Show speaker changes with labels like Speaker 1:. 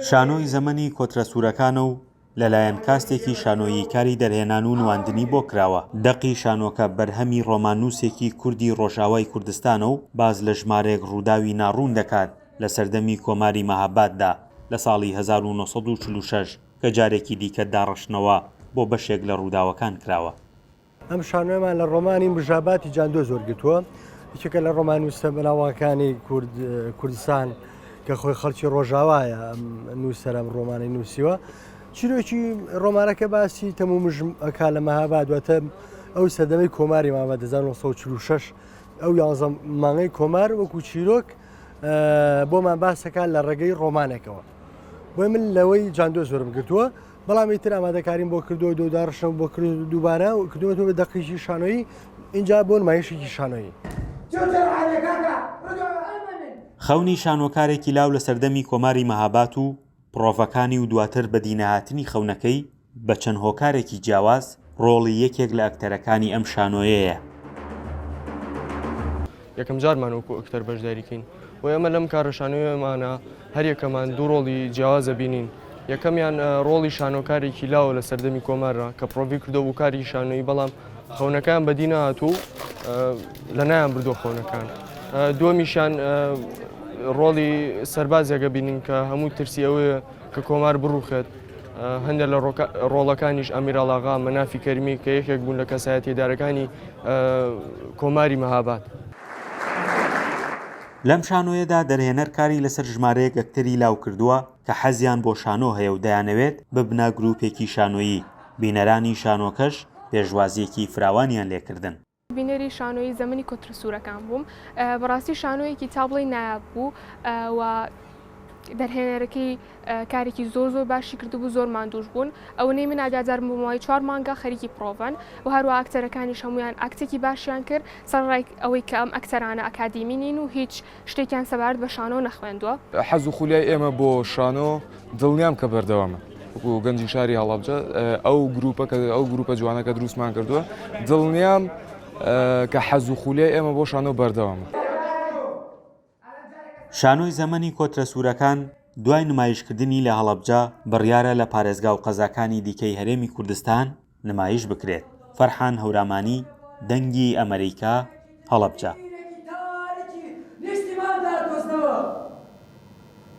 Speaker 1: شانۆی زەمەنی کۆترە سوورەکانە و لەلایەن کاستێکی شانۆیی کاری دەرهێنان و نواندنی بۆ کراوە. دەقی شانۆکە بەرهەمی ڕۆمانووسێکی کوردی ڕۆژاوای کوردستانە و باز لە ژمارەیەک ڕووداوی ناڕوون دەکات لە سەردەمی کۆماری مەهاباددا لە ساڵی 1946 کە جارێکی دیکە داڕشنەوە بۆ بەشێک لە ڕووداوەکان کراوە.
Speaker 2: ئەم شانۆیمان لە ڕۆمانی مژاباتی جاندۆ زۆر گرتووە. یەکێکە لە ڕۆمانوسە بەناوەکانی کوردستان کە خۆی خەڵکی ڕۆژاوایە نووسەرم ڕۆمانی نووسیوە. چیرۆکی ڕۆمانەکە باسی تەموو مژمەکە لە مەهاباد واتە ئەو سەردەمەی کۆماری مەهاباد 1946 ئەو 11 مانگەی کۆمار وەکو چیرۆک بۆمان باسەکان لە ڕێگەی ڕۆمانێکەوە. بۆی من لەوەی جاندۆ زۆرم گرتووە، بەڵام ئیتر ئامادەکاریم بۆ کردو دۆدارشم بۆ کرد دووبارە و کردوەوە بە دەقیشی شانۆیی اینجا بۆ نمایشێکی شانۆیی.
Speaker 1: خەونی شانۆکارێکی لاو لە سەردەمی کۆماری مەهاباد و پرۆڤەکانی و دواتر بە دینەهاتنی خەونەکەی بە چەند هۆکارێکی جیاواز ڕۆڵی یەکێک لە ئەکتەرەکانی ئەم شانۆیەیە.
Speaker 3: یەکەم جارمان وەکو ئەکتەر بەشداریکەین و ئێمە لەم کارە شانۆیەمانە هەر یەکەمان دوو ڕۆڵی جیاوازە بینین. یەکەمیان ڕۆڵی شانۆکارێکی لاوە لە سەردەمی کۆمارە کە پرۆڤی کردو بوو کاری شانۆیی، بەڵام خەونەکان بە دینە هاتوو لە نایان بردو خەونەکان. دووەمیشان ڕۆڵی سەربازێکە بینین کە هەموو ترسی ئەوەیە کە کۆمار بڕوخێت. هەندێک لە ڕۆڵەکانیش ئەمیراڵاغا مەنافی کەریمی کە یەکێک بوون لە کەسایەتیدارەکانی کۆماری مەهاباد.
Speaker 1: لەم شانۆیەدا دەرهێنەر کاری لەسەر ژمارەیەک ئەکتەری لاو کردووە کە حەزیان بۆ شانۆ هەیە و دەیانەوێت ببنە گروپێکی شانۆیی. بینەرانی شانۆکەش پێشوازیەکی فراوانیان لێکردن.
Speaker 4: بینەری شانۆی زەمەنی کۆترە سوورەکان بووم. بەڕاستی شانۆیەکی تابڵی نایاب بوو و دەرهێنەرەکەی کارێکی زۆر باشی کردبوو، زۆر ماندوش بوون. ئەوەی من ئاگادارم بوومەوەی 4 مانگە خەریکی پرۆڤن و هەروە ئەکتەرەکانیش هەمویان ئاکتێکی باشیان کرد سەرڕای ئەوەی کە ئەم ئەکتەرانە ئەکادیمی نین و هیچ شتێکیان سەبارەت بە شانۆ نەخوێندووە.
Speaker 5: حەز و خولیای ئێمە بۆ شانۆ دڵنیام کە بەردەوامە. وەکو گەنجی شاری هەڵەبجە ئەو گروپە جوانەکە دروستمان کردووە، دڵنیام کە حەز و خولیای ئێمە بۆ شانۆ بەردەوامە.
Speaker 1: شانۆی زەمەنی کۆترە سوورەکان دوای نمایشکردنی لە هەڵەبجە بڕیارە لە پارێزگا و قەزاکانی دیکەی هەرێمی کوردستان نمایش بکرێت. فەرحان هەورامانی، دەنگی ئەمریکا، هەڵەبجە.